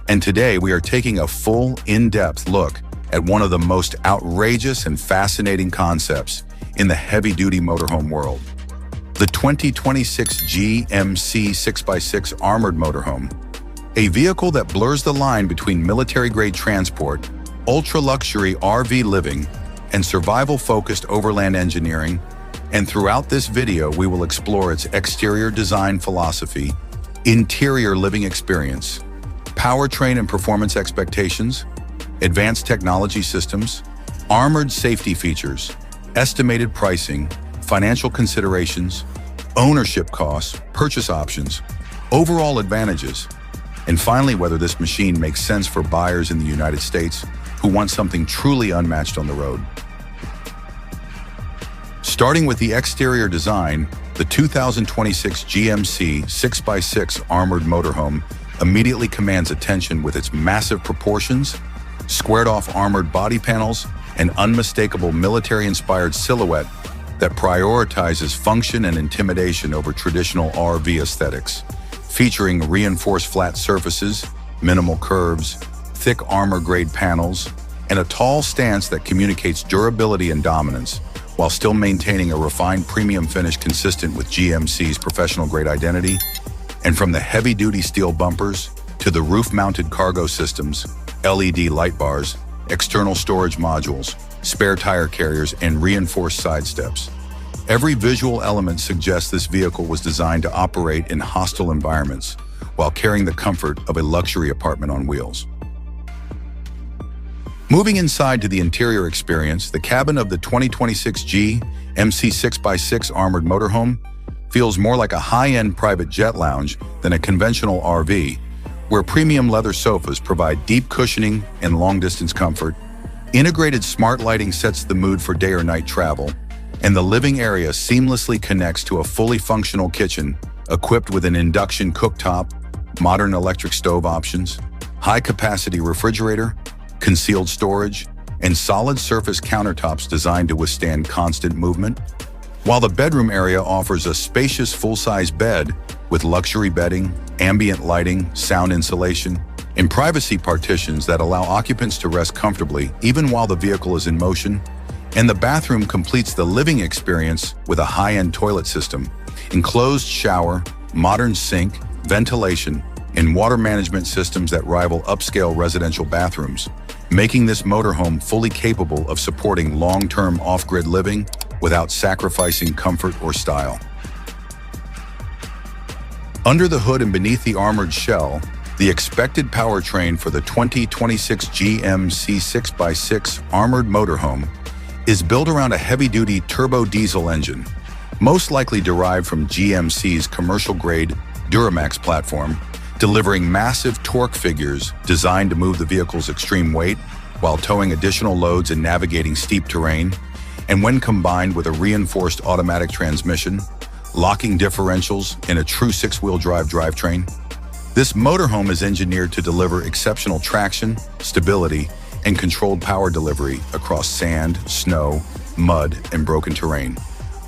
And today we are taking a full, in-depth look at one of the most outrageous and fascinating concepts in the heavy-duty motorhome world. The 2026 GMC 6x6 Armored Motorhome, a vehicle that blurs the line between military-grade transport, ultra-luxury RV living, and survival-focused overland engineering. And throughout this video, we will explore its exterior design philosophy, interior living experience, powertrain and performance expectations, advanced technology systems, armored safety features, estimated pricing, financial considerations, ownership costs, purchase options, overall advantages, and finally, whether this machine makes sense for buyers in the United States who want something truly unmatched on the road. Starting with the exterior design, the 2026 GMC 6x6 Armored Motorhome immediately commands attention with its massive proportions, squared-off armored body panels, and unmistakable military-inspired silhouette that prioritizes function and intimidation over traditional RV aesthetics, featuring reinforced flat surfaces, minimal curves, thick armor-grade panels, and a tall stance that communicates durability and dominance, while still maintaining a refined premium finish consistent with GMC's professional-grade identity. And from the heavy-duty steel bumpers to the roof-mounted cargo systems, LED light bars, external storage modules, spare tire carriers, and reinforced side steps, every visual element suggests this vehicle was designed to operate in hostile environments while carrying the comfort of a luxury apartment on wheels. Moving inside to the interior experience, the cabin of the 2026 GMC 6x6 Armored Motorhome feels more like a high-end private jet lounge than a conventional RV, where premium leather sofas provide deep cushioning and long-distance comfort. Integrated smart lighting sets the mood for day or night travel, and the living area seamlessly connects to a fully functional kitchen equipped with an induction cooktop, modern electric stove options, high-capacity refrigerator, concealed storage, and solid surface countertops designed to withstand constant movement. While the bedroom area offers a spacious full-size bed with luxury bedding, ambient lighting, sound insulation, and privacy partitions that allow occupants to rest comfortably even while the vehicle is in motion. And the bathroom completes the living experience with a high-end toilet system, enclosed shower, modern sink, ventilation, and water management systems that rival upscale residential bathrooms, making this motorhome fully capable of supporting long-term off-grid living without sacrificing comfort or style. Under the hood and beneath the armored shell, the expected powertrain for the 2026 GMC 6x6 Armored Motorhome is built around a heavy-duty turbo diesel engine, most likely derived from GMC's commercial-grade Duramax platform, delivering massive torque figures designed to move the vehicle's extreme weight while towing additional loads and navigating steep terrain. And when combined with a reinforced automatic transmission, locking differentials, and a true six-wheel drive drivetrain, this motorhome is engineered to deliver exceptional traction, stability, and controlled power delivery across sand, snow, mud, and broken terrain,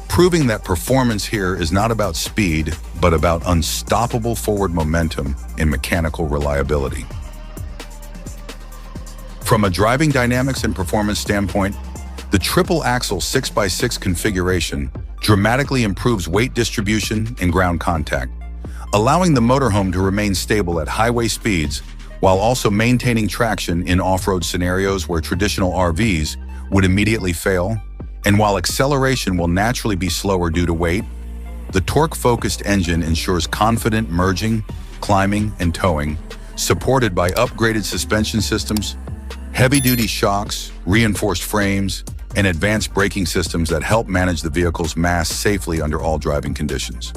proving that performance here is not about speed, but about unstoppable forward momentum and mechanical reliability. From a driving dynamics and performance standpoint, the triple-axle 6x6 configuration dramatically improves weight distribution and ground contact, allowing the motorhome to remain stable at highway speeds while also maintaining traction in off-road scenarios where traditional RVs would immediately fail. And while acceleration will naturally be slower due to weight, the torque-focused engine ensures confident merging, climbing, and towing, supported by upgraded suspension systems, heavy-duty shocks, reinforced frames, and advanced braking systems that help manage the vehicle's mass safely under all driving conditions.